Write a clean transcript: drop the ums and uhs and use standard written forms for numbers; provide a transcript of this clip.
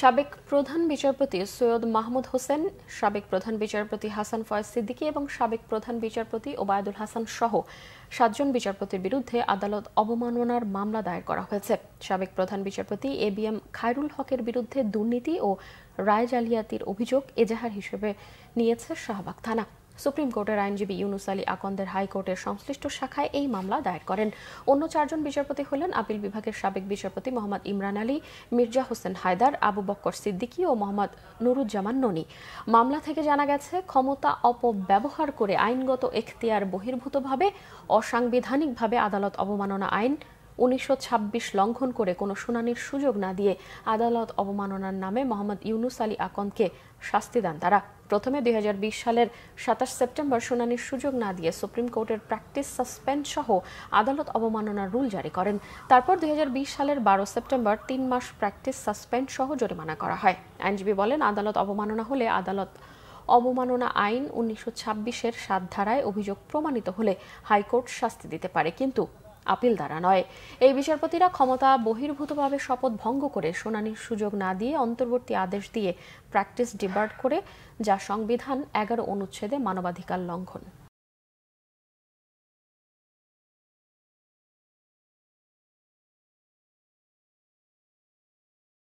সাবেক প্রধান বিচারপতি সৈয়দ মাহমুদ হোসেন, সাবেক প্রধান বিচারপতি হাসান ফয়েজ সিদ্দিকী এবং সাবেক প্রধান বিচারপতি ওবায়দুল হাসান সহ 7 জন বিচারপতির বিরুদ্ধে আদালত অবমাননার মামলা দায়ের করা হয়েছে। সাবেক প্রধান বিচারপতি এবিএম খায়রুল হকের বিরুদ্ধে দুর্নীতি ও রায় জালিয়াতির অভিযোগ এজাহার হিসেবে নিয়েছে শাহবাগ থানা। সুপ্রিম কোর্টের আইনজীবী ইউনুস আলী আকন্দের হাইকোর্টের সংশ্লিষ্ট শাখায় এই মামলা দায়ের করেন। অন্য 4 জন বিচারপতি হলেন আপিল বিভাগের সাবেক বিচারপতি মোহাম্মদ ইমরান আলী, মির্জা হোসেন হায়দার, আবু বক্কর সিদ্দিকী ও মোহাম্মদ নুরুজ্জামান ননী। মামলা থেকে জানা গেছে, ক্ষমতা অপব্যবহার করে আইনগত এখতিয়ার বহির্ভূতভাবে অসাংবিধানিকভাবে আদালত অবমাননা আইন 1926 লঙ্ঘন করে কোনো শুনানির সুযোগ না দিয়ে আদালত অবমাননার নামে মোহাম্মদ ইউনুস আলী আকন্দকে শাস্তি দেন তারা। প্রথমে 2020 সালের 27 সেপ্টেম্বর শুনানির সুযোগ না দিয়ে সুপ্রিম কোর্টের প্র্যাকটিস সাসপেন্ড সহ আদালত অবমাননার রুল জারি করেন। তারপর 2020 সালের 12 সেপ্টেম্বর 3 মাস প্র্যাকটিস সাসপেন্ড সহ জরিমানা করা হয়। আইনজীবী বলেন, আদালত অবমাননা হলে আদালত অবমাননা আইন 1926-এর 7 ধারায় অভিযোগ প্রমাণিত হলে হাইকোর্ট শাস্তি দিতে পারে, কিন্তু আপিল দ্বারা নয়। এই বিচারপতিরা ক্ষমতা বহির্ভূতভাবে শপথ ভঙ্গ করে শুনানির সুযোগ না দিয়ে অন্তর্বর্তী আদেশ দিয়ে প্র্যাকটিস ডিবার্ট করে, যা সংবিধান 11 অনুচ্ছেদে মানবাধিকার লঙ্ঘন।